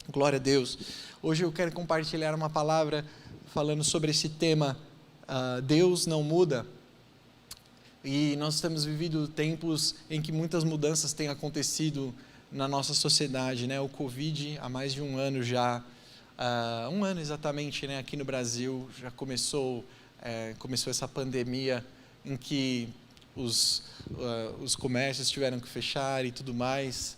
Glória a Deus. Hoje eu quero compartilhar uma palavra falando sobre esse tema, Deus não muda. E nós temos vivido tempos em que muitas mudanças têm acontecido na nossa sociedade, né? O Covid, há mais de um ano já, um ano exatamente, né? Aqui no Brasil já começou essa pandemia em que os comércios tiveram que fechar e tudo mais.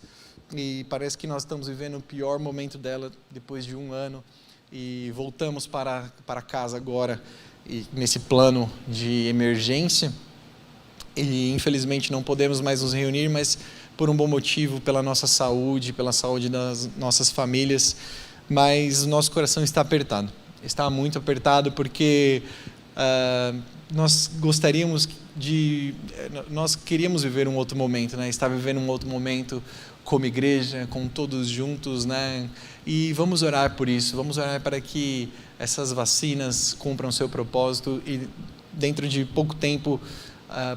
E parece que nós estamos vivendo o pior momento dela depois de um ano e voltamos para casa agora e nesse plano de emergência e infelizmente não podemos mais nos reunir, mas por um bom motivo, pela nossa saúde, pela saúde das nossas famílias, mas o nosso coração está apertado, está muito apertado porque nós queríamos viver um outro momento, né? Estar vivendo um outro momento como igreja, com todos juntos, né? E vamos orar por isso, vamos orar para que essas vacinas cumpram seu propósito e dentro de pouco tempo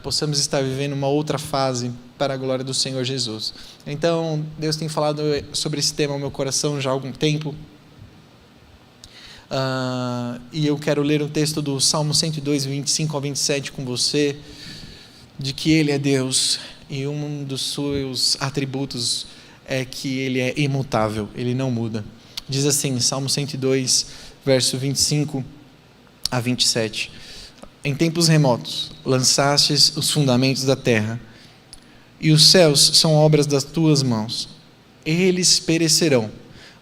possamos estar vivendo uma outra fase para a glória do Senhor Jesus. Então, Deus tem falado sobre esse tema ao meu coração já há algum tempo. E eu quero ler um texto do Salmo 102, 25 ao 27 com você, de que Ele é Deus e um dos seus atributos é que Ele é imutável, Ele não muda. Diz assim, Salmo 102, verso 25 a 27. Em tempos remotos lançastes os fundamentos da terra, e os céus são obras das tuas mãos. Eles perecerão,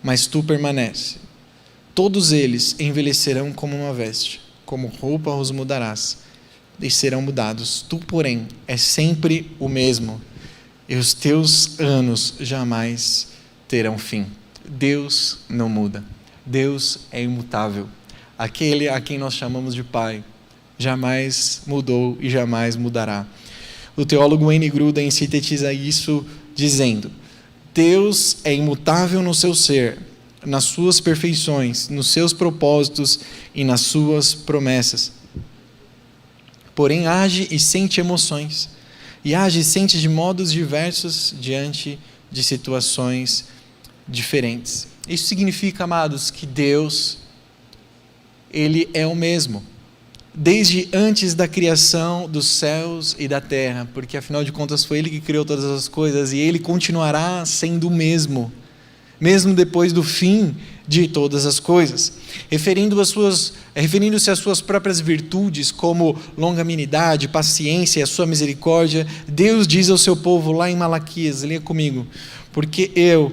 mas tu permaneces. Todos eles envelhecerão como uma veste, como roupa os mudarás, e serão mudados. Tu, porém, és sempre o mesmo, e os teus anos jamais terão fim. Deus não muda. Deus é imutável. Aquele a quem nós chamamos de Pai jamais mudou e jamais mudará. O teólogo Wayne Grudem sintetiza isso dizendo: Deus é imutável no seu ser, nas suas perfeições, nos seus propósitos e nas suas promessas. Porém, age e sente emoções, e age e sente de modos diversos diante de situações diferentes. Isso significa, amados, que Deus, Ele é o mesmo, desde antes da criação dos céus e da terra, porque afinal de contas foi Ele que criou todas as coisas, e Ele continuará sendo o mesmo depois do fim de todas as coisas. Referindo-se às suas próprias virtudes, como longanimidade, paciência e a sua misericórdia, Deus diz ao seu povo lá em Malaquias, leia comigo: porque eu,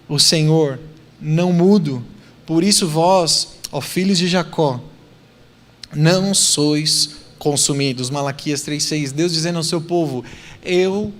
o Senhor, não mudo, por isso vós, ó filhos de Jacó, não sois consumidos. Malaquias 3,6, Deus dizendo ao seu povo: eu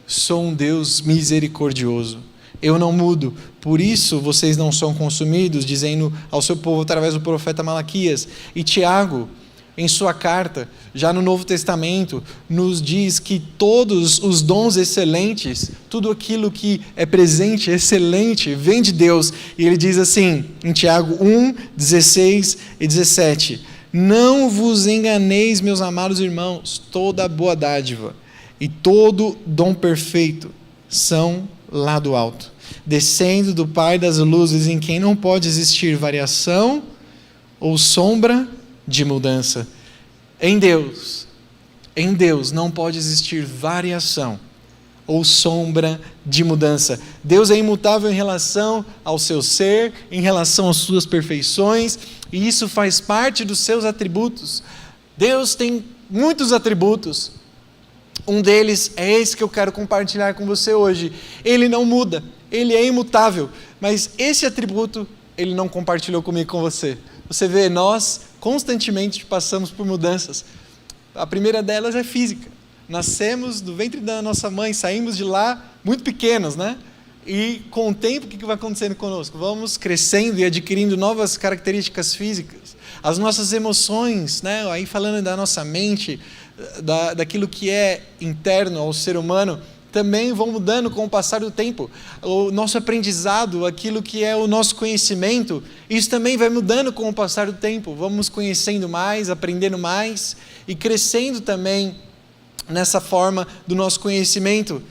sou um Deus misericordioso, eu não mudo, por isso vocês não são consumidos, dizendo ao seu povo através do profeta Malaquias. E Tiago, em sua carta, já no Novo Testamento, nos diz que todos os dons excelentes, tudo aquilo que é presente, excelente, vem de Deus. E ele diz assim, em Tiago 1, 16 e 17, não vos enganeis, meus amados irmãos, toda boa dádiva e todo dom perfeito são lá do alto, descendo do Pai das luzes, em quem não pode existir variação ou sombra de mudança. Em Deus não pode existir variação ou sombra de mudança. Deus é imutável em relação ao seu ser, em relação às suas perfeições, e isso faz parte dos seus atributos. Deus tem muitos atributos. Um deles é esse que eu quero compartilhar com você hoje. Ele não muda, Ele é imutável, mas esse atributo Ele não compartilhou comigo e com você. Você vê, nós constantemente passamos por mudanças. A primeira delas é física. Nascemos do ventre da nossa mãe, saímos de lá muito pequenos, né? E com o tempo, o que vai acontecendo conosco? Vamos crescendo e adquirindo novas características físicas. As nossas emoções, né? Aí falando da nossa mente, daquilo que é interno ao ser humano, também vão mudando com o passar do tempo. O nosso aprendizado, aquilo que é o nosso conhecimento, isso também vai mudando com o passar do tempo. Vamos conhecendo mais, aprendendo mais e crescendo também nessa forma do nosso conhecimento.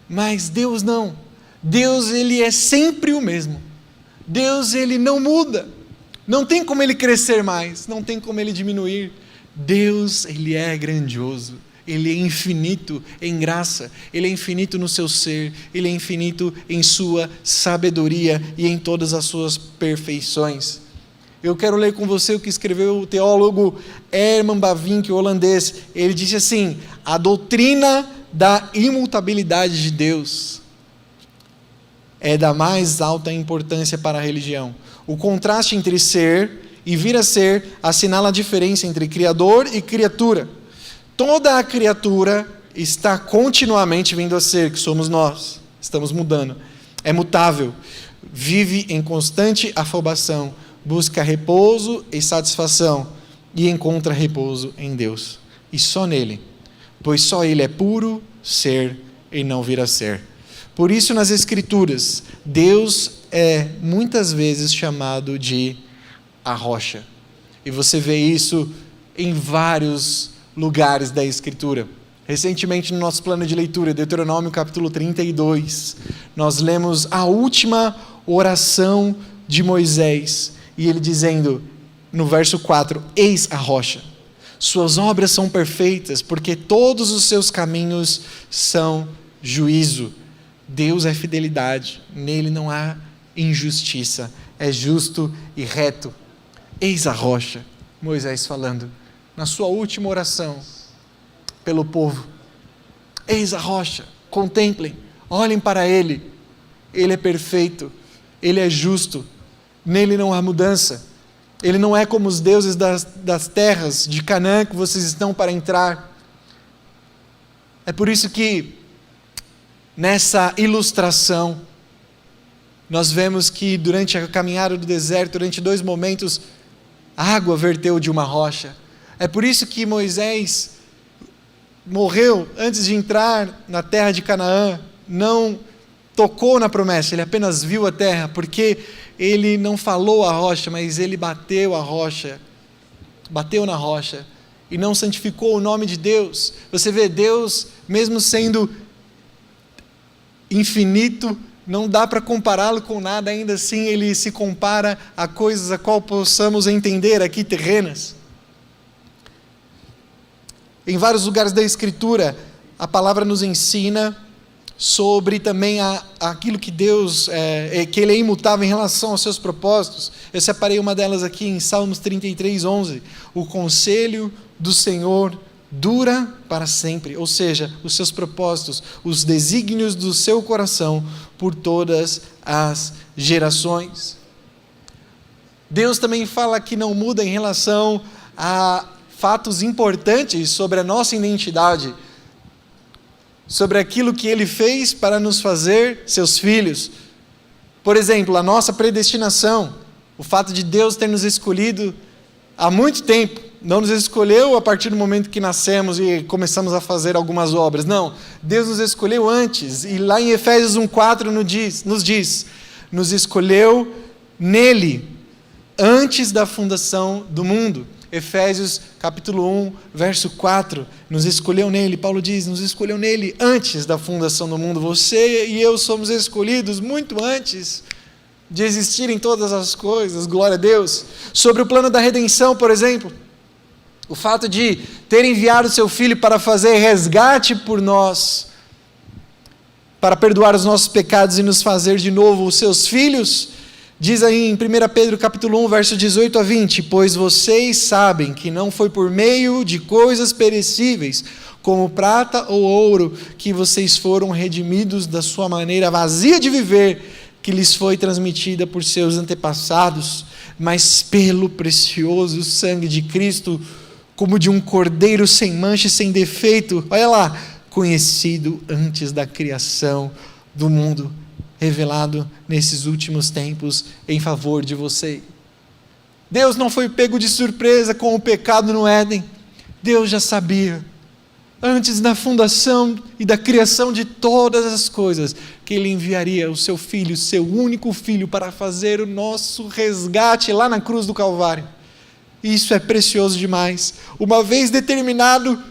Mas Deus não. Deus, Ele é sempre o mesmo. Deus, ele não muda. Não tem como ele crescer mais, não tem como ele diminuir. Deus, ele é grandioso. Ele é infinito em graça, Ele é infinito no seu ser, Ele é infinito em sua sabedoria e em todas as suas perfeições. Eu quero ler com você o que escreveu o teólogo Herman Bavinck, holandês. Ele disse assim: a doutrina da imutabilidade de Deus é da mais alta importância para a religião. O contraste entre ser e vir a ser assinala a diferença entre Criador e criatura. Toda a criatura está continuamente vindo a ser, que somos nós, estamos mudando, é mutável, vive em constante afobação, busca repouso e satisfação, e encontra repouso em Deus, e só nele, pois só Ele é puro ser e não vir a ser. Por isso, nas Escrituras, Deus é muitas vezes chamado de a rocha, e você vê isso em vários lugares da Escritura. Recentemente, no nosso plano de leitura, Deuteronômio capítulo 32, nós lemos a última oração de Moisés, e ele dizendo, no verso 4, eis a rocha, suas obras são perfeitas, porque todos os seus caminhos são juízo. Deus é fidelidade, nele não há injustiça, é justo e reto. Eis a rocha, Moisés falando, na sua última oração pelo povo. Eis a rocha, contemplem, olhem para Ele. Ele é perfeito, Ele é justo, nele não há mudança. Ele não é como os deuses das terras de Canaã que vocês estão para entrar. É por isso que, nessa ilustração, nós vemos que durante a caminhada do deserto, durante 2 momentos, a água verteu de uma rocha. É por isso que Moisés morreu antes de entrar na terra de Canaã, não tocou na promessa, ele apenas viu a terra, porque ele não falou a rocha, mas ele bateu na rocha, e não santificou o nome de Deus. Você vê, Deus, mesmo sendo infinito, não dá para compará-lo com nada, ainda assim ele se compara a coisas a qual possamos entender aqui terrenas. Em vários lugares da Escritura, a palavra nos ensina sobre também aquilo que Deus, que Ele é imutável em relação aos seus propósitos. Eu separei uma delas aqui em Salmos 33:11. O conselho do Senhor dura para sempre, ou seja, os seus propósitos, os desígnios do seu coração por todas as gerações. Deus também fala que não muda em relação a fatos importantes sobre a nossa identidade, sobre aquilo que Ele fez para nos fazer seus filhos. Por exemplo, a nossa predestinação, o fato de Deus ter nos escolhido há muito tempo, não nos escolheu a partir do momento que nascemos e começamos a fazer algumas obras, não, Deus nos escolheu antes, e lá em Efésios 1:4 nos escolheu nele, antes da fundação do mundo. Efésios capítulo 1, verso 4, nos escolheu nele, Paulo diz, nos escolheu nele antes da fundação do mundo. Você e eu somos escolhidos muito antes de existirem todas as coisas, glória a Deus. Sobre o plano da redenção, por exemplo, o fato de ter enviado seu Filho para fazer resgate por nós, para perdoar os nossos pecados e nos fazer de novo os seus filhos. Diz aí em 1 Pedro capítulo 1, verso 18 a 20, pois vocês sabem que não foi por meio de coisas perecíveis, como prata ou ouro, que vocês foram redimidos da sua maneira vazia de viver, que lhes foi transmitida por seus antepassados, mas pelo precioso sangue de Cristo, como de um cordeiro sem mancha e sem defeito, olha lá, conhecido antes da criação do mundo, revelado nesses últimos tempos em favor de você. Deus não foi pego de surpresa com o pecado no Éden. Deus já sabia, antes da fundação e da criação de todas as coisas, que Ele enviaria o seu Filho, seu único Filho, para fazer o nosso resgate lá na cruz do Calvário. Isso é precioso demais. Uma vez determinado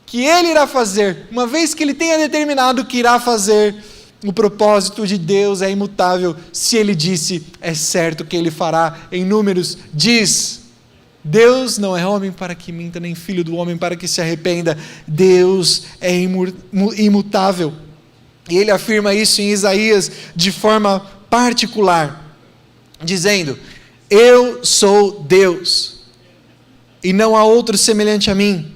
que Ele irá fazer, uma vez que Ele tenha determinado que irá fazer, O propósito de Deus é imutável. Se Ele disse, é certo que Ele fará. Em Números diz: Deus não é homem para que minta, nem filho do homem para que se arrependa. Deus é imutável. E Ele afirma isso em Isaías de forma particular, dizendo: eu sou Deus, e não há outro semelhante a mim,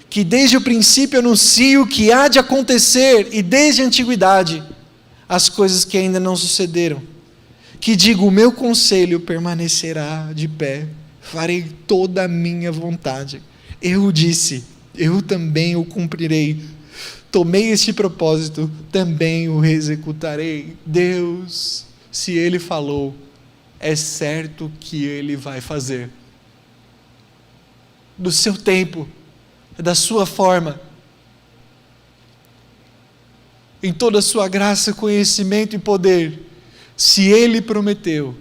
que desde o princípio anuncio o que há de acontecer, e desde a antiguidade as coisas que ainda não sucederam, que digo, o meu conselho permanecerá de pé, farei toda a minha vontade. Eu disse, eu também o cumprirei. Tomei este propósito, também o executarei. Deus, se Ele falou, é certo que Ele vai fazer. Do seu tempo, da sua forma, em toda a sua graça, conhecimento e poder. Se Ele prometeu,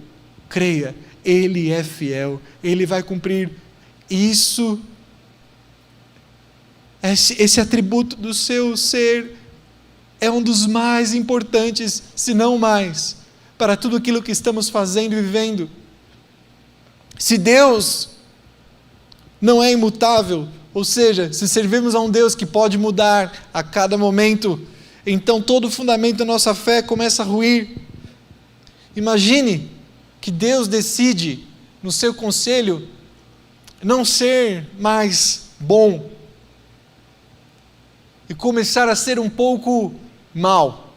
creia, Ele é fiel, Ele vai cumprir. Isso, esse atributo do seu ser é um dos mais importantes, se não mais, para tudo aquilo que estamos fazendo e vivendo. Se Deus não é imutável, ou seja, se servimos a um Deus que pode mudar a cada momento, então todo o fundamento da nossa fé começa a ruir. Imagine que Deus decide, no seu conselho, não ser mais bom e começar a ser um pouco mal.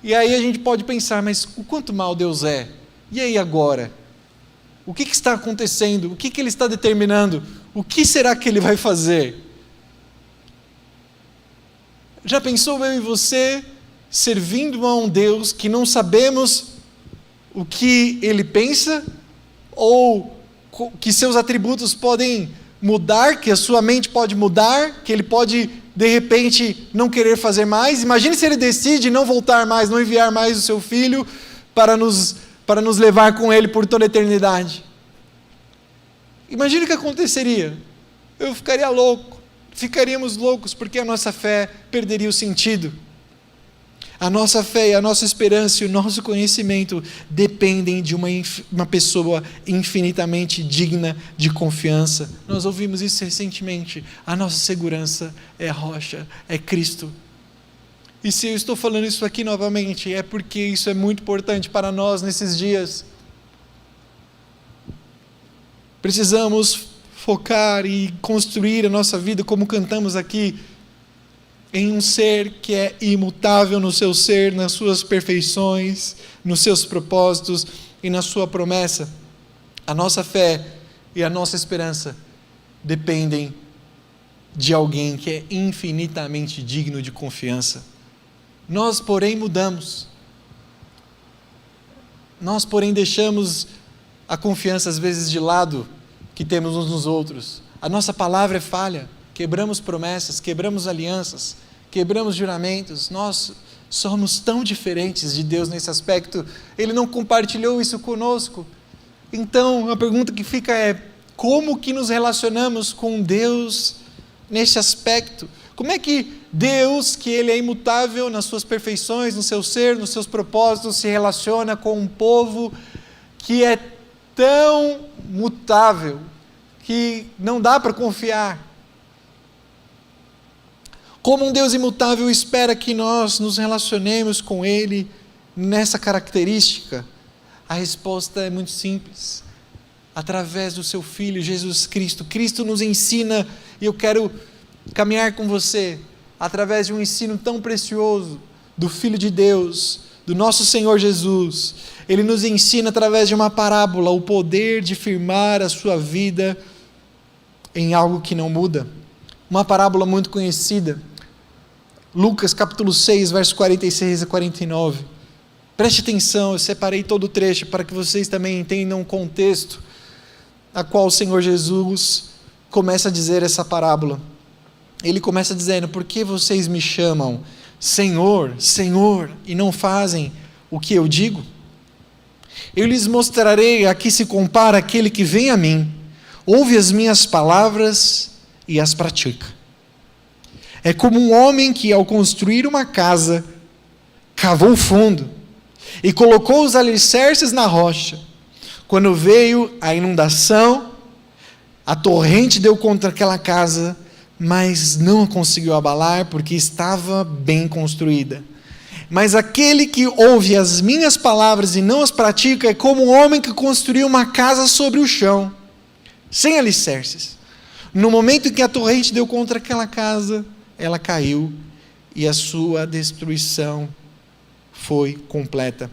E aí a gente pode pensar, mas o quanto mal Deus é? E aí agora? O que está acontecendo? O que Ele está determinando? O que será que Ele vai fazer? Já pensou eu e você servindo a um Deus que não sabemos o que Ele pensa, ou que seus atributos podem mudar, que a sua mente pode mudar, que Ele pode de repente não querer fazer mais? Imagine se Ele decide não voltar mais, não enviar mais o seu Filho para nos levar com Ele por toda a eternidade. Imagine o que aconteceria. Eu ficaria louco, ficaríamos loucos, porque a nossa fé perderia o sentido. A nossa fé, a nossa esperança e o nosso conhecimento dependem de uma pessoa infinitamente digna de confiança. Nós ouvimos isso recentemente. A nossa segurança é a rocha, é Cristo. E se eu estou falando isso aqui novamente, é porque isso é muito importante para nós nesses dias. Precisamos focar e construir a nossa vida, como cantamos aqui, em um ser que é imutável no seu ser, nas suas perfeições, nos seus propósitos e na sua promessa. A nossa fé e a nossa esperança dependem de alguém que é infinitamente digno de confiança. Nós, porém, mudamos. Nós, porém, deixamos a confiança, às vezes, de lado que temos uns nos outros. A nossa palavra é falha. Quebramos promessas, quebramos alianças, quebramos juramentos. Nós somos tão diferentes de Deus nesse aspecto. Ele não compartilhou isso conosco. Então, a pergunta que fica é: como que nos relacionamos com Deus nesse aspecto? Como é que Deus, que Ele é imutável nas suas perfeições, no seu ser, nos seus propósitos, se relaciona com um povo que é tão mutável, que não dá para confiar? Como um Deus imutável espera que nós nos relacionemos com Ele nessa característica? A resposta é muito simples. Através do seu Filho, Jesus Cristo. Cristo nos ensina, e eu quero caminhar com você, através de um ensino tão precioso, do Filho de Deus, do nosso Senhor Jesus. Ele nos ensina através de uma parábola, o poder de firmar a sua vida em algo que não muda. Uma parábola muito conhecida, Lucas capítulo 6, versos 46 a 49. Preste atenção, eu separei todo o trecho para que vocês também entendam o contexto a qual o Senhor Jesus começa a dizer essa parábola. Ele começa dizendo: por que vocês me chamam Senhor, Senhor, e não fazem o que eu digo? Eu lhes mostrarei a que se compara aquele que vem a mim, ouve as minhas palavras e as pratica. É como um homem que, ao construir uma casa, cavou fundo e colocou os alicerces na rocha. Quando veio a inundação, a torrente deu contra aquela casa, mas não a conseguiu abalar, porque estava bem construída. Mas aquele que ouve as minhas palavras e não as pratica é como um homem que construiu uma casa sobre o chão, sem alicerces. No momento em que a torrente deu contra aquela casa, ela caiu e a sua destruição foi completa.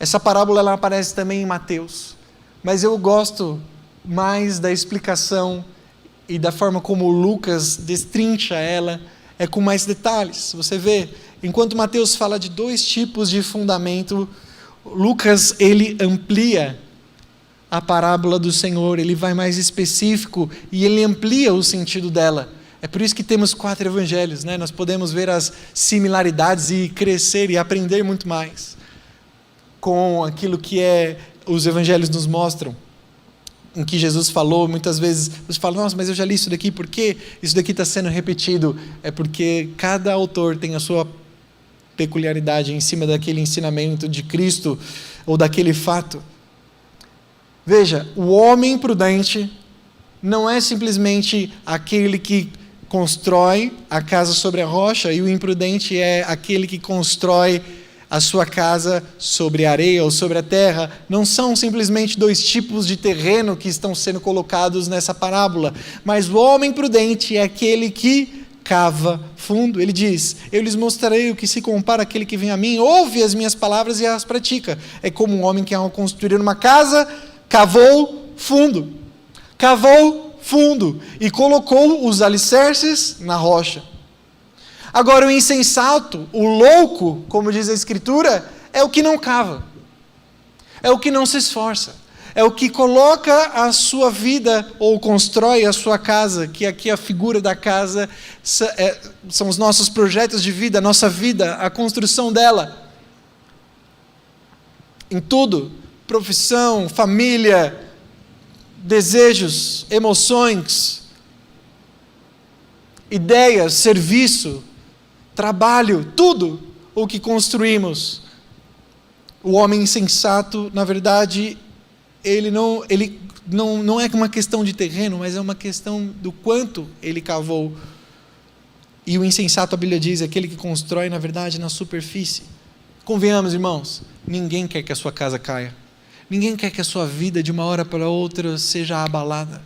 Essa parábola ela aparece também em Mateus, mas eu gosto mais da explicação e da forma como Lucas destrincha ela, é com mais detalhes. Você vê, enquanto Mateus fala de 2 tipos de fundamento, Lucas ele amplia a parábola do Senhor, ele vai mais específico e ele amplia o sentido dela. É por isso que temos 4 evangelhos, né? Nós podemos ver as similaridades e crescer e aprender muito mais com aquilo que os evangelhos nos mostram, em que Jesus falou. Muitas vezes você fala, nossa, mas eu já li isso daqui, por que isso daqui está sendo repetido? É porque cada autor tem a sua peculiaridade em cima daquele ensinamento de Cristo ou daquele fato. Veja, o homem prudente não é simplesmente aquele que constrói a casa sobre a rocha, e o imprudente é aquele que constrói a sua casa sobre a areia ou sobre a terra. Não são simplesmente 2 tipos de terreno que estão sendo colocados nessa parábola, mas o homem prudente é aquele que cava fundo. Ele diz, eu lhes mostrarei o que se compara àquele que vem a mim, ouve as minhas palavras e as pratica. É como um homem que, ao construir uma casa, cavou fundo e colocou os alicerces na rocha. Agora, o insensato, o louco, como diz a Escritura, é o que não cava, é o que não se esforça, é o que coloca a sua vida, ou constrói a sua casa, que aqui a figura da casa são os nossos projetos de vida, a nossa vida, a construção dela. Em tudo, profissão, família, desejos, emoções, ideias, serviço, trabalho, tudo o que construímos. O homem insensato, na verdade, ele não é uma questão de terreno, mas é uma questão do quanto ele cavou. E o insensato, a Bíblia diz, é aquele que constrói, na verdade, na superfície. Convenhamos, irmãos, ninguém quer que a sua casa caia. Ninguém quer que a sua vida, de uma hora para outra, seja abalada.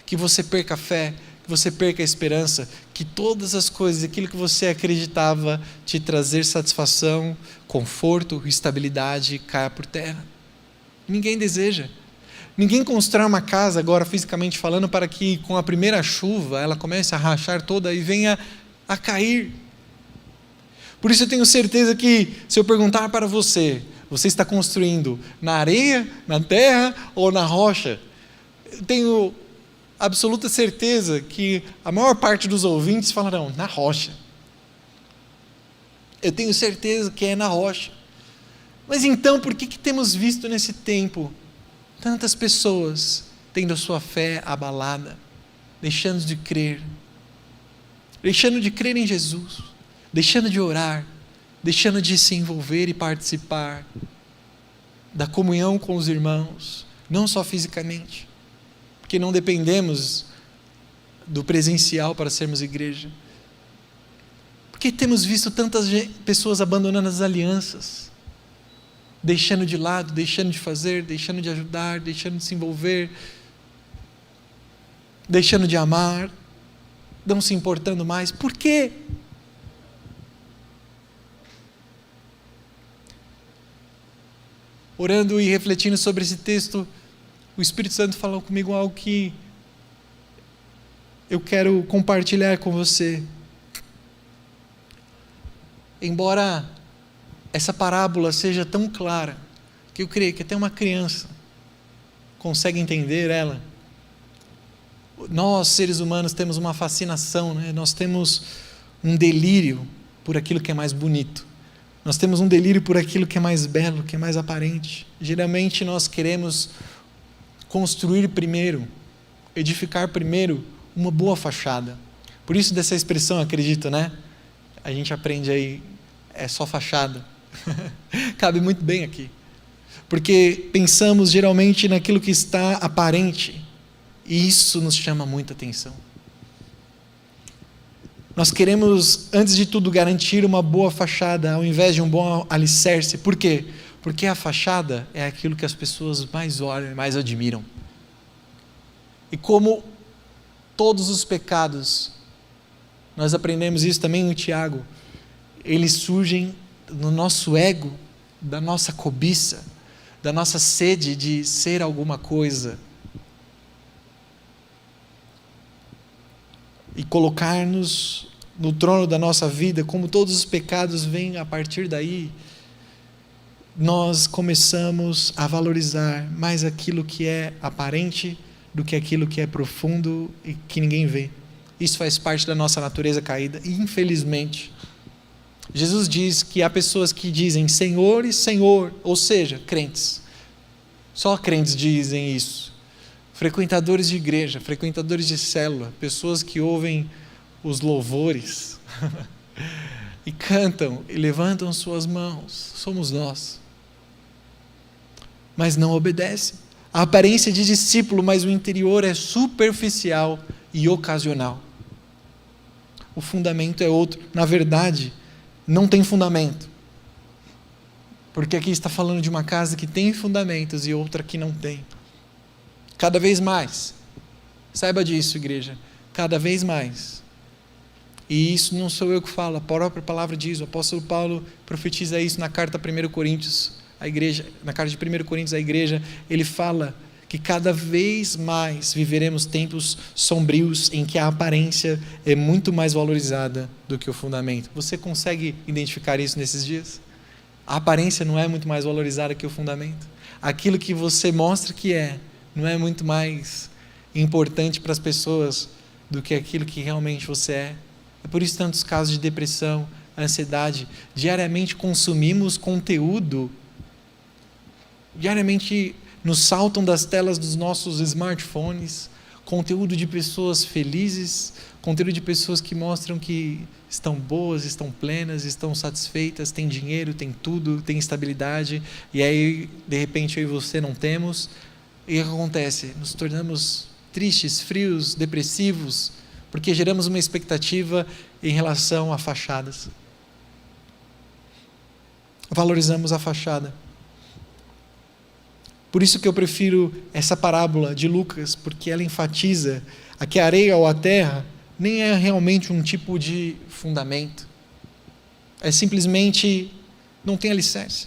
Que você perca a fé, que você perca a esperança, que todas as coisas, aquilo que você acreditava te trazer satisfação, conforto, estabilidade, caia por terra. Ninguém deseja. Ninguém constrói uma casa, agora fisicamente falando, para que com a primeira chuva ela comece a rachar toda e venha a cair. Por isso eu tenho certeza que, se eu perguntar para você, você está construindo na areia, na terra ou na rocha? Eu tenho absoluta certeza que a maior parte dos ouvintes falarão, na rocha. Eu tenho certeza que é na rocha. Mas então, por que temos visto nesse tempo tantas pessoas tendo a sua fé abalada, deixando de crer em Jesus, deixando de orar, deixando de se envolver e participar da comunhão com os irmãos, não só fisicamente, porque não dependemos do presencial para sermos igreja. Porque temos visto tantas pessoas abandonando as alianças, deixando de lado, deixando de fazer, deixando de ajudar, deixando de se envolver, deixando de amar, não se importando mais. Por quê? Orando e refletindo sobre esse texto, o Espírito Santo falou comigo algo que eu quero compartilhar com você. Embora essa parábola seja tão clara, que eu creio que até uma criança consegue entender ela, nós, seres humanos, temos uma fascinação, né? Nós temos um delírio por aquilo que é mais bonito. Nós temos um delírio por aquilo que é mais belo, que é mais aparente. Geralmente nós queremos construir primeiro, edificar primeiro uma boa fachada, Por isso dessa expressão, acredito, né? A gente aprende aí, é só fachada. Cabe muito bem aqui. Porque pensamos geralmente naquilo que está aparente, e isso nos chama muita atenção. Nós queremos, antes de tudo, garantir uma boa fachada, ao invés de um bom alicerce. Por quê? Porque a fachada é aquilo que as pessoas mais olham e mais admiram. E como todos os pecados, nós aprendemos isso também no Tiago, eles surgem no nosso ego, da nossa cobiça, da nossa sede de ser alguma coisa. E colocar-nos no trono da nossa vida, como todos os pecados vêm a partir daí, nós começamos a valorizar mais aquilo que é aparente do que aquilo que é profundo e que ninguém vê. Isso faz parte da nossa natureza caída, e infelizmente, Jesus diz que há pessoas que dizem Senhor e Senhor, ou seja, crentes. Só crentes dizem isso. Frequentadores de igreja, frequentadores de célula, pessoas que ouvem os louvores e cantam e levantam suas mãos, somos nós. Mas não obedecem. A aparência de discípulo, mas o interior é superficial e ocasional. O fundamento é outro. Na verdade, não tem fundamento. Porque aqui está falando de uma casa que tem fundamentos e outra que não tem. Cada vez mais. Saiba disso, igreja. Cada vez mais. E isso não sou eu que falo, a própria palavra diz, o apóstolo Paulo profetiza isso na carta a 1 Coríntios, a igreja, na carta de 1 Coríntios à igreja, ele fala que cada vez mais viveremos tempos sombrios em que a aparência é muito mais valorizada do que o fundamento. Você consegue identificar isso nesses dias? A aparência não é muito mais valorizada que o fundamento. Aquilo que você mostra que não é muito mais importante para as pessoas do que aquilo que realmente você é. É por isso tantos casos de depressão, ansiedade. Diariamente consumimos conteúdo. Diariamente nos saltam das telas dos nossos smartphones conteúdo de pessoas felizes, conteúdo de pessoas que mostram que estão boas, estão plenas, estão satisfeitas, têm dinheiro, têm tudo, têm estabilidade, e aí de repente eu e você não temos. E o que acontece? Nos tornamos tristes, frios, depressivos, porque geramos uma expectativa em relação a fachadas. Valorizamos a fachada. Por isso que eu prefiro essa parábola de Lucas, porque ela enfatiza a que a areia ou a terra nem é realmente um tipo de fundamento. É simplesmente, não tem alicerce.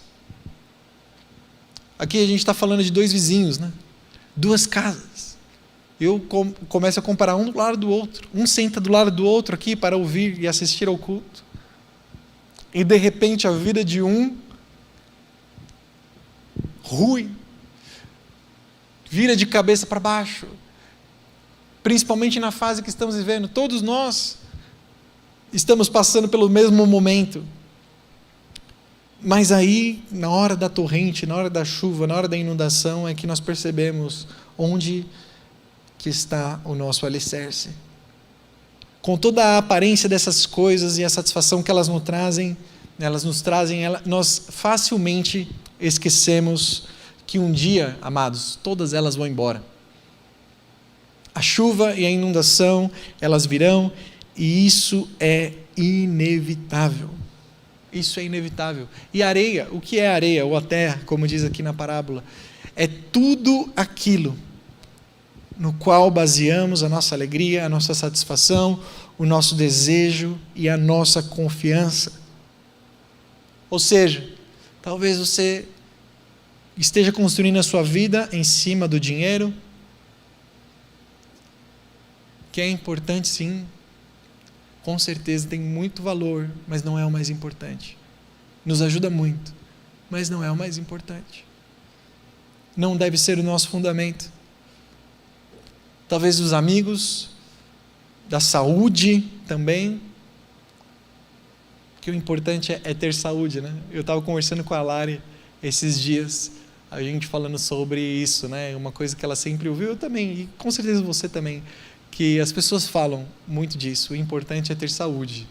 Aqui a gente está falando de dois vizinhos, né? Duas casas. Eu começo a comparar um do lado do outro. Um senta do lado do outro aqui para ouvir e assistir ao culto. E de repente a vida de um ruim, vira de cabeça para baixo. Principalmente na fase que estamos vivendo. Todos nós estamos passando pelo mesmo momento. Mas aí, na hora da torrente, na hora da chuva, na hora da inundação, é que nós percebemos onde que está o nosso alicerce. Com toda a aparência dessas coisas e a satisfação que elas nos trazem, nós facilmente esquecemos que um dia, amados, todas elas vão embora. A chuva e a inundação, elas virão, e isso é inevitável. Isso é inevitável. E areia, o que é areia ou a terra, como diz aqui na parábola? É tudo aquilo no qual baseamos a nossa alegria, a nossa satisfação, o nosso desejo e a nossa confiança. Ou seja, talvez você esteja construindo a sua vida em cima do dinheiro, que é importante sim, com certeza tem muito valor, mas não é o mais importante. Nos ajuda muito, mas não é o mais importante. Não deve ser o nosso fundamento. Talvez os amigos, da saúde também, que o importante é ter saúde, né? Eu estava conversando com a Lari esses dias, a gente falando sobre isso, né? Uma coisa que ela sempre ouviu, eu também, e com certeza você também, que as pessoas falam muito disso. O importante é ter saúde,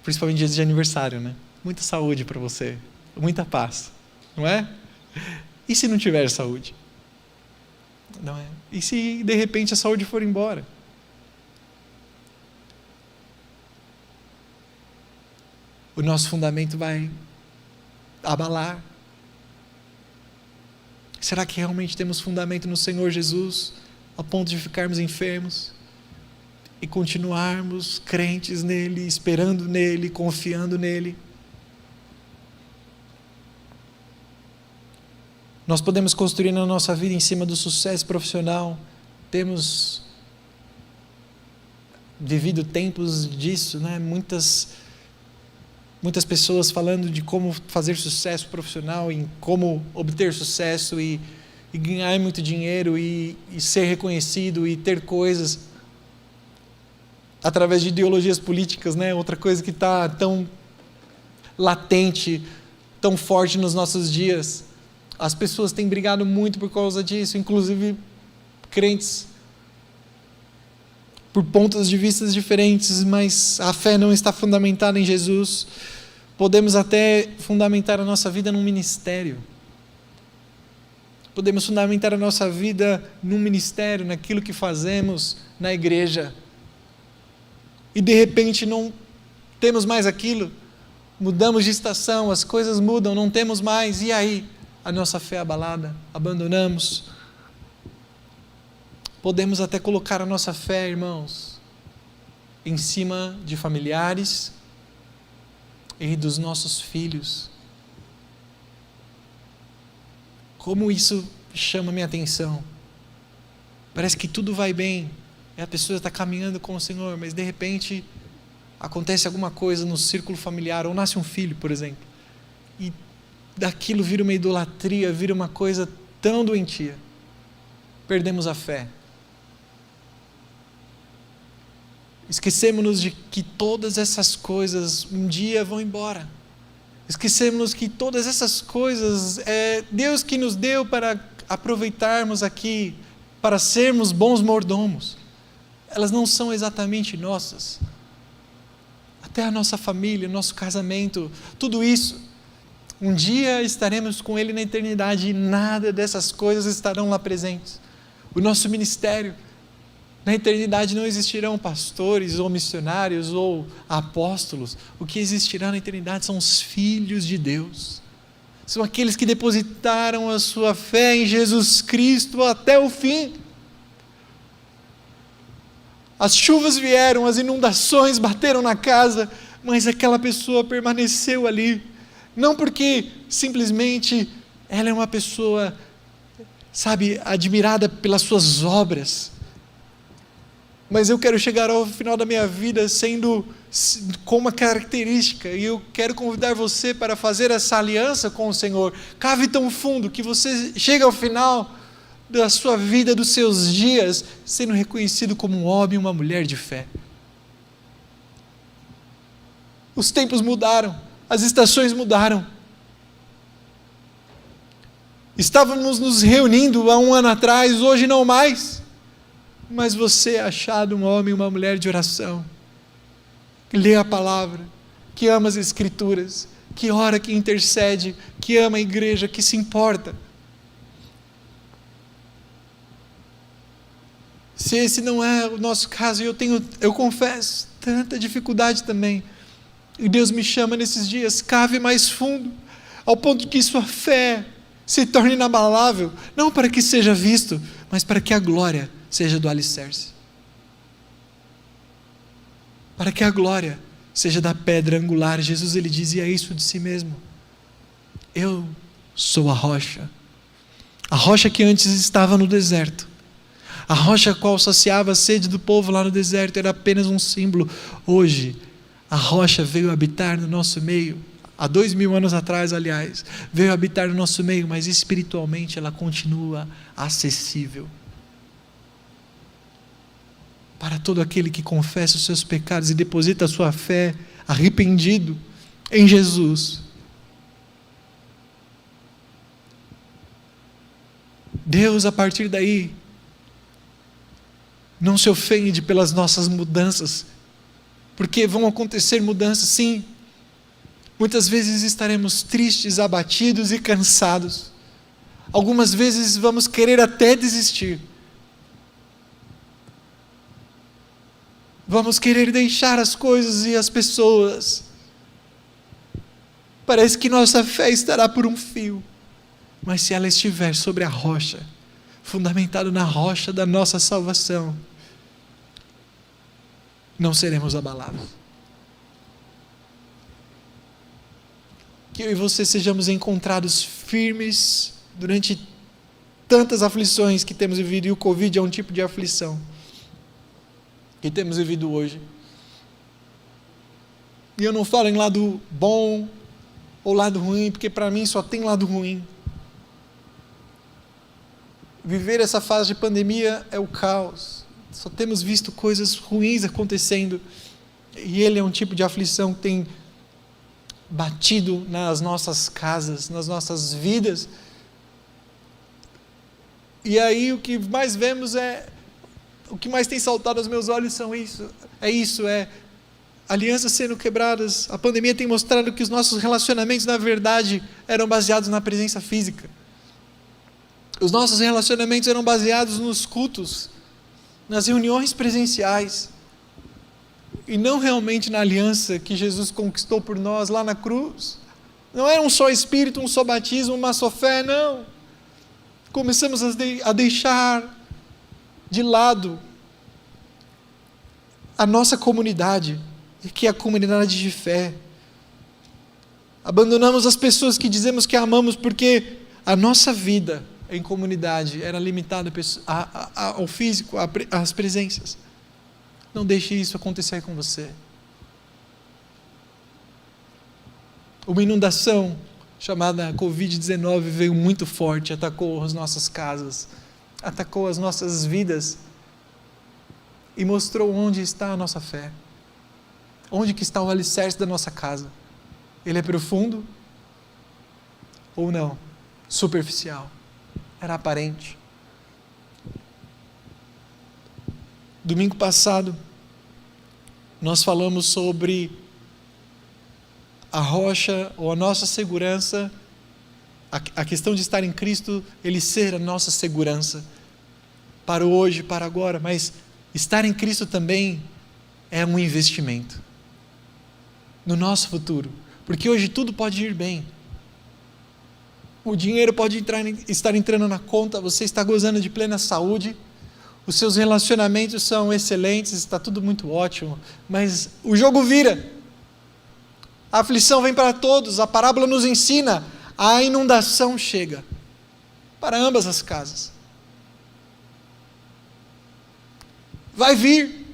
principalmente em dias de aniversário, né? Muita saúde para você, muita paz, não é? E se não tiver saúde? Não é? E se de repente a saúde for embora? O nosso fundamento vai abalar. Será que realmente temos fundamento no Senhor Jesus, a ponto de ficarmos enfermos e continuarmos crentes nele, esperando nele, confiando nele? Nós podemos construir na nossa vida em cima do sucesso profissional. Temos vivido tempos disso, né? Muitas pessoas falando de como fazer sucesso profissional, em como obter sucesso e ganhar muito dinheiro e ser reconhecido e ter coisas através de ideologias políticas, né? Outra coisa que está tão latente, tão forte nos nossos dias. As pessoas têm brigado muito por causa disso, inclusive crentes, por pontos de vista diferentes, mas a fé não está fundamentada em Jesus. Podemos até fundamentar a nossa vida num ministério. Podemos fundamentar a nossa vida num ministério, naquilo que fazemos na igreja. E de repente não temos mais aquilo, mudamos de estação, as coisas mudam, não temos mais, e aí? A nossa fé é abalada, abandonamos. Podemos até colocar a nossa fé, irmãos, em cima de familiares e dos nossos filhos. Como isso chama minha atenção. Parece que tudo vai bem, e a pessoa está caminhando com o Senhor, mas de repente acontece alguma coisa no círculo familiar, ou nasce um filho, por exemplo, e daquilo vira uma idolatria, vira uma coisa tão doentia. Perdemos a fé. Esquecemos-nos de que todas essas coisas um dia vão embora. Esquecemos que todas essas coisas é Deus que nos deu para aproveitarmos aqui, para sermos bons mordomos. Elas não são exatamente nossas. Até a nossa família, nosso casamento, tudo isso. Um dia estaremos com Ele na eternidade e nada dessas coisas estarão lá presentes. O nosso ministério, na eternidade não existirão pastores ou missionários ou apóstolos. O que existirá na eternidade são os filhos de Deus. São aqueles que depositaram a sua fé em Jesus Cristo até o fim. As chuvas vieram, as inundações bateram na casa, mas aquela pessoa permaneceu ali. Não porque simplesmente ela é uma pessoa, admirada pelas suas obras, mas eu quero chegar ao final da minha vida sendo com uma característica, e eu quero convidar você para fazer essa aliança com o Senhor. Cave tão fundo que você chegue ao final da sua vida, dos seus dias, sendo reconhecido como um homem e uma mulher de fé. Os tempos mudaram, as estações mudaram. Estávamos nos reunindo há um ano atrás, hoje não mais. Mas você é achado um homem e uma mulher de oração, que lê a palavra, que ama as Escrituras, que ora, que intercede, que ama a igreja, que se importa. Se esse não é o nosso caso, eu confesso, tanta dificuldade também. E Deus me chama nesses dias, cave mais fundo, ao ponto que sua fé se torne inabalável, não para que seja visto, mas para que a glória seja do alicerce. Para que a glória seja da pedra angular. Jesus, ele dizia isso de si mesmo. Eu sou a rocha que antes estava no deserto. A rocha a qual saciava a sede do povo lá no deserto era apenas um símbolo. Hoje, a rocha veio habitar no nosso meio, há 2000 anos atrás, aliás, veio habitar no nosso meio, mas espiritualmente ela continua acessível. Para todo aquele que confessa os seus pecados e deposita a sua fé, arrependido, em Jesus. Deus, a partir daí, Não se ofende pelas nossas mudanças, porque vão acontecer mudanças, sim. Muitas vezes estaremos tristes, abatidos e cansados. Algumas vezes vamos querer até desistir. Vamos querer deixar as coisas e as pessoas. Parece que nossa fé estará por um fio, mas se ela estiver sobre a rocha, fundamentado na rocha da nossa salvação, não seremos abalados. Que eu e você sejamos encontrados firmes durante tantas aflições que temos vivido, e o Covid é um tipo de aflição que temos vivido hoje. E eu não falo em lado bom ou lado ruim, porque para mim só tem lado ruim. Viver essa fase de pandemia é o caos. Só temos visto coisas ruins acontecendo. E ele é um tipo de aflição que tem batido nas nossas casas, nas nossas vidas. E aí o que mais vemos o que mais tem saltado aos meus olhos é alianças sendo quebradas. A pandemia tem mostrado que os nossos relacionamentos, na verdade, eram baseados na presença física. Os nossos relacionamentos eram baseados nos cultos, nas reuniões presenciais, e não realmente na aliança que Jesus conquistou por nós lá na cruz. Não era um só Espírito, um só batismo, uma só fé, não. Começamos a deixar de lado a nossa comunidade, que é a comunidade de fé. Abandonamos as pessoas que dizemos que amamos, porque a nossa vida em comunidade era limitada ao físico, às presenças. Não deixe isso acontecer com você. Uma inundação chamada Covid-19 veio muito forte, atacou as nossas casas, atacou as nossas vidas e mostrou onde está a nossa fé. Onde que está o alicerce da nossa casa? Ele é profundo ou não? Superficial? Era aparente. Domingo passado, nós falamos sobre a rocha ou a nossa segurança, a questão de estar em Cristo, Ele ser a nossa segurança, para o hoje, para agora, mas estar em Cristo também é um investimento no nosso futuro, porque hoje tudo pode ir bem, o dinheiro pode estar entrando na conta, você está gozando de plena saúde, os seus relacionamentos são excelentes, está tudo muito ótimo, mas o jogo vira, a aflição vem para todos, a parábola nos ensina, a inundação chega para ambas as casas. Vai vir,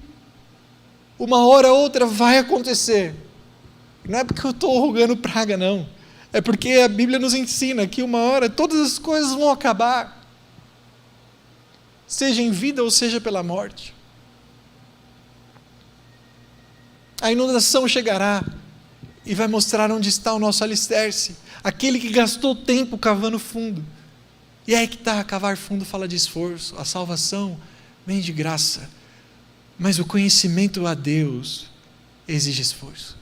uma hora ou outra vai acontecer. Não é porque eu estou rogando praga, não. É porque a Bíblia nos ensina que uma hora todas as coisas vão acabar, seja em vida ou seja pela morte. A inundação chegará e vai mostrar onde está o nosso alicerce, aquele que gastou tempo cavando fundo. E aí que está, cavar fundo fala de esforço, a salvação vem de graça, mas o conhecimento a Deus exige esforço.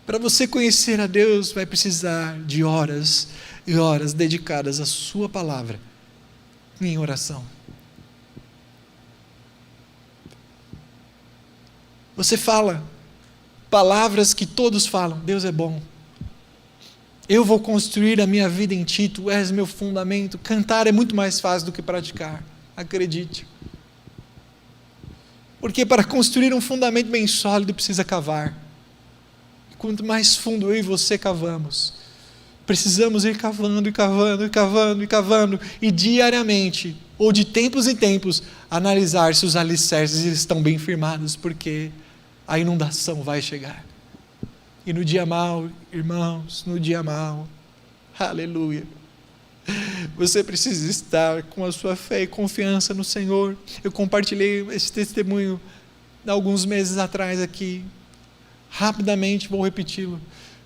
Para você conhecer a Deus, vai precisar de horas e horas dedicadas à sua palavra, em oração. Você fala palavras que todos falam, Deus é bom, eu vou construir a minha vida em ti, tu és meu fundamento. Cantar é muito mais fácil do que praticar, acredite. Porque para construir um fundamento bem sólido precisa cavar. Quanto mais fundo eu e você cavamos, precisamos ir cavando e cavando e cavando e cavando, e diariamente, ou de tempos em tempos, analisar se os alicerces estão bem firmados, porque a inundação vai chegar. E no dia mau, irmãos, no dia mau, aleluia, você precisa estar com a sua fé e confiança no Senhor. Eu compartilhei esse testemunho há alguns meses atrás aqui, rapidamente vou repeti-lo.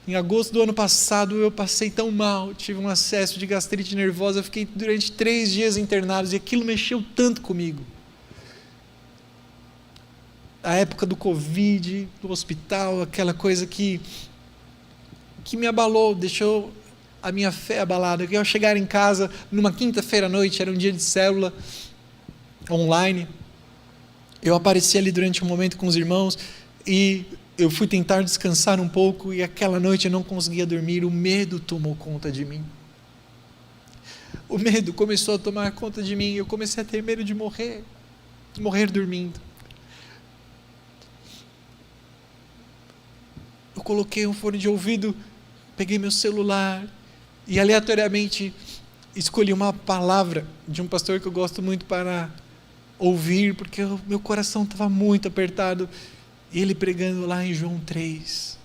Em agosto do ano passado eu passei tão mal, tive um acesso de gastrite nervosa, fiquei durante 3 dias internado e aquilo mexeu tanto comigo. a época do Covid, do hospital, aquela coisa que me abalou, deixou a minha fé abalada. Eu chegar em casa numa quinta-feira à noite, era um dia de célula online, eu apareci ali durante um momento com os irmãos e eu fui tentar descansar um pouco e aquela noite eu não conseguia dormir, o medo tomou conta de mim. O medo começou a tomar conta de mim e eu comecei a ter medo de morrer dormindo. Eu coloquei um fone de ouvido, peguei meu celular e aleatoriamente escolhi uma palavra de um pastor que eu gosto muito para ouvir, porque meu coração estava muito apertado, e ele pregando lá em João 3.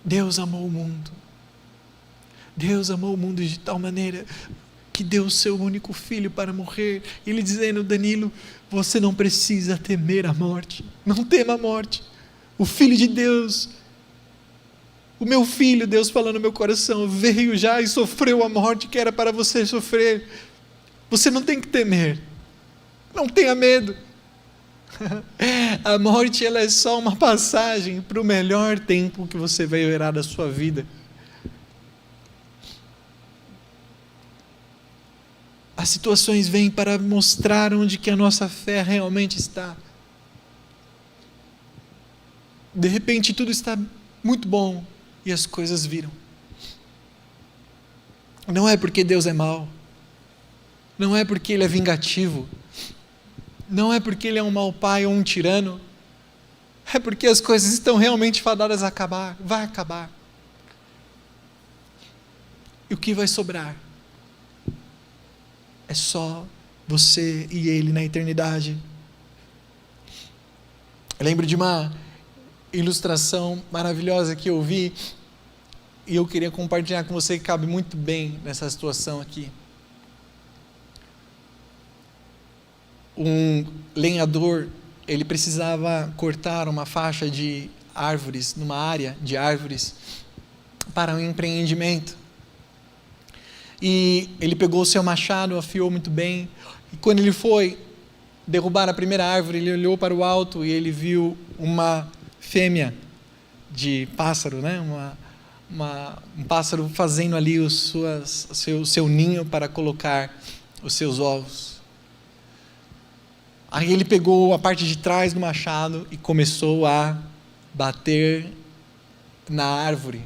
Deus amou o mundo. Deus amou o mundo de tal maneira que deu o seu único filho para morrer. Ele dizendo: Danilo, você não precisa temer a morte. Não tema a morte. O Filho de Deus, o meu filho, Deus falando no meu coração, veio já e sofreu a morte que era para você sofrer. Você não tem que temer. Não tenha medo. A morte, ela é só uma passagem para o melhor tempo que você vai ver da sua vida. As situações vêm para mostrar onde que a nossa fé realmente está. De repente tudo está muito bom e as coisas viram. Não é porque Deus é mau. Não é porque Ele é vingativo. Não é porque Ele é um mau pai ou um tirano. É porque as coisas estão realmente fadadas a acabar. Vai acabar. E o que vai sobrar? É só você e Ele na eternidade. Eu lembro de uma ilustração maravilhosa que eu vi e eu queria compartilhar com você, que cabe muito bem nessa situação aqui. Um lenhador, ele precisava cortar uma faixa de árvores, numa área de árvores, para um empreendimento. E ele pegou o seu machado, afiou muito bem, e quando ele foi derrubar a primeira árvore, ele olhou para o alto e ele viu uma fêmea de pássaro, né? Um pássaro fazendo ali o seu ninho para colocar os seus ovos. Aí ele pegou a parte de trás do machado e começou a bater na árvore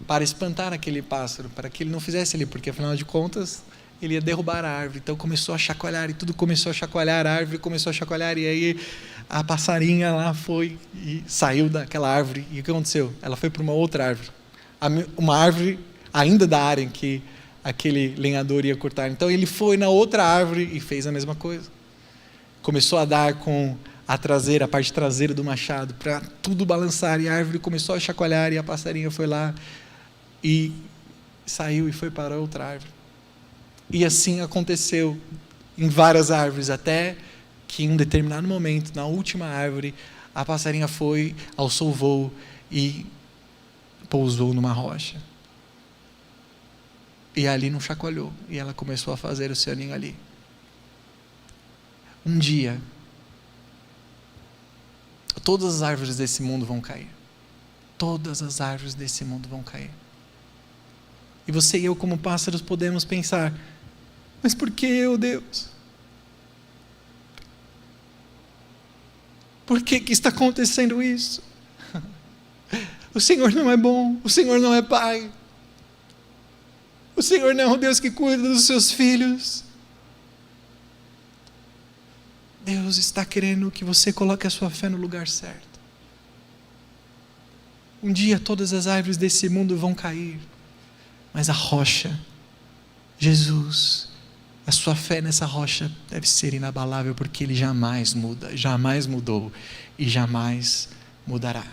para espantar aquele pássaro, para que ele não fizesse ali, porque afinal de contas ele ia derrubar a árvore. Então começou a chacoalhar e tudo começou a chacoalhar, a árvore começou a chacoalhar e aí a passarinha lá foi e saiu daquela árvore. E o que aconteceu? Ela foi para uma outra árvore, uma árvore ainda da área em que aquele lenhador ia cortar. Então ele foi na outra árvore e fez a mesma coisa. Começou a dar com a parte traseira do machado para tudo balançar, e a árvore começou a chacoalhar e a passarinha foi lá e saiu e foi para outra árvore. E assim aconteceu em várias árvores, até que em um determinado momento, na última árvore, a passarinha foi, alçou o voo e pousou numa rocha. E ali não chacoalhou, e ela começou a fazer o seu ninho ali. Um dia, todas as árvores desse mundo vão cair. Todas as árvores desse mundo vão cair. E você e eu, como pássaros, podemos pensar: mas por que eu, Deus? Por que está acontecendo isso? O Senhor não é bom, o Senhor não é Pai. O Senhor não é o Deus que cuida dos seus filhos. Deus está querendo que você coloque a sua fé no lugar certo. Um dia todas as árvores desse mundo vão cair, mas a rocha, Jesus, a sua fé nessa rocha deve ser inabalável, porque Ele jamais muda, jamais mudou e jamais mudará.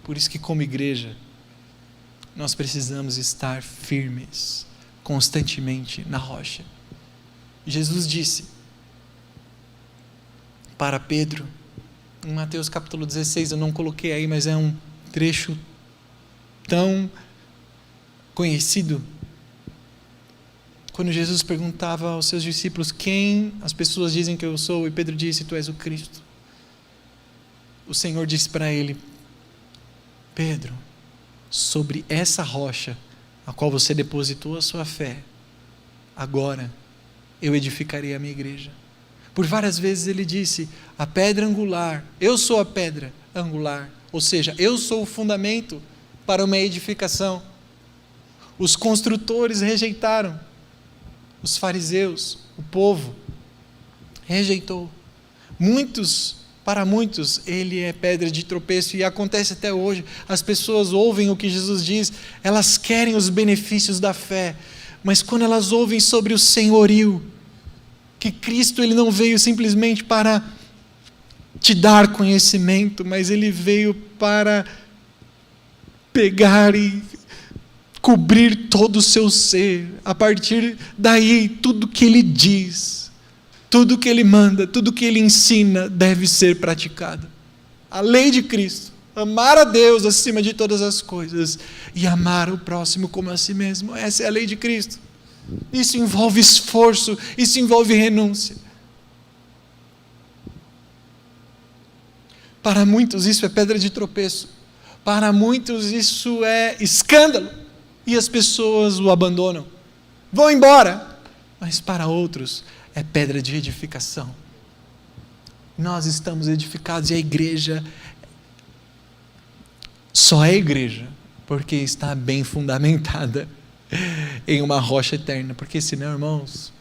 Por isso que, como igreja, nós precisamos estar firmes, constantemente na rocha. Jesus disse para Pedro, em Mateus capítulo 16, eu não coloquei aí, mas é um trecho tão conhecido. Quando Jesus perguntava aos seus discípulos: quem as pessoas dizem que eu sou? E Pedro disse: tu és o Cristo. O Senhor disse para ele: Pedro, sobre essa rocha a qual você depositou a sua fé, agora eu edificarei a minha igreja. Por várias vezes ele disse: a pedra angular, eu sou a pedra angular, ou seja, eu sou o fundamento para uma edificação. Os construtores rejeitaram, os fariseus, o povo rejeitou. Para muitos, ele é pedra de tropeço, e acontece até hoje. As pessoas ouvem o que Jesus diz, elas querem os benefícios da fé, mas quando elas ouvem sobre o senhorio, que Cristo ele não veio simplesmente para te dar conhecimento, mas ele veio para pegar e cobrir todo o seu ser. A partir daí, tudo que ele diz, tudo que ele manda, tudo que ele ensina deve ser praticado. A lei de Cristo: amar a Deus acima de todas as coisas e amar o próximo como a si mesmo. Essa é a lei de Cristo. Isso envolve esforço, isso envolve renúncia. Para muitos isso é pedra de tropeço, para muitos isso é escândalo, e as pessoas o abandonam, vão embora. Mas para outros é pedra de edificação. Nós estamos edificados, e a igreja só é igreja porque está bem fundamentada em uma rocha eterna. Porque senão, irmãos,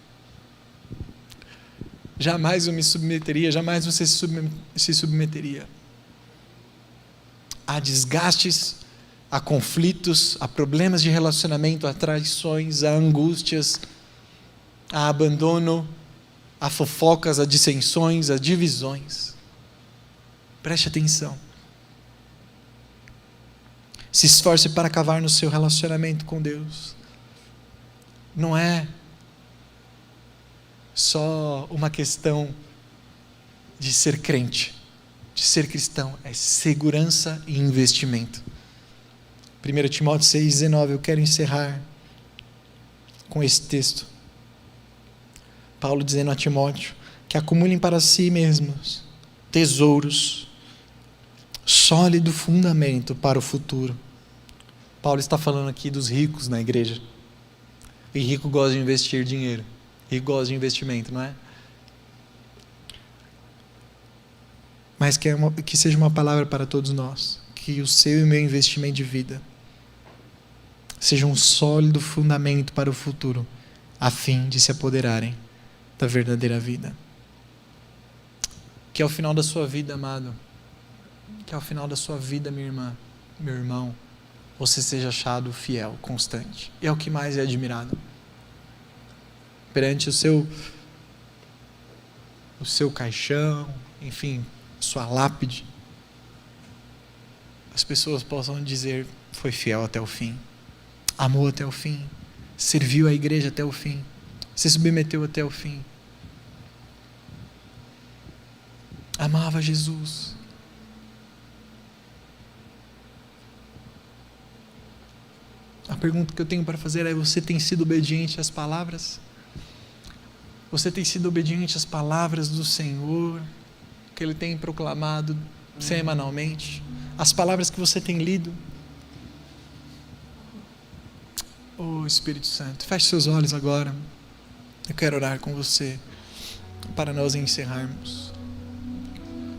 jamais eu me submeteria, jamais você se submeteria a desgastes, a conflitos, a problemas de relacionamento, a traições, a angústias, a abandono, a fofocas, a dissensões, a divisões. Preste atenção. Se esforce para cavar no seu relacionamento com Deus. Não é só uma questão de ser crente, de ser cristão, é segurança e investimento. 1 Timóteo 6,19, eu quero encerrar com esse texto. Paulo dizendo a Timóteo que acumulem para si mesmos tesouros, sólido fundamento para o futuro. Paulo está falando aqui dos ricos na igreja. E rico gosta de investir dinheiro. Rico gosta de investimento, não é? Mas que seja uma palavra para todos nós. Que o seu e o meu investimento de vida seja um sólido fundamento para o futuro, a fim de se apoderarem da verdadeira vida. Que ao final da sua vida, amado, que ao final da sua vida, minha irmã, meu irmão, você seja achado fiel, constante. E é o que mais é admirado. Perante o seu caixão, enfim, sua lápide, as pessoas possam dizer: foi fiel até o fim, amou até o fim, serviu a igreja até o fim, se submeteu até o fim, amava Jesus. A pergunta que eu tenho para fazer é: você tem sido obediente às palavras? Você tem sido obediente às palavras do Senhor, que Ele tem proclamado semanalmente? As palavras que você tem lido? Oh, Espírito Santo, feche seus olhos agora. Eu quero orar com você para nós encerrarmos.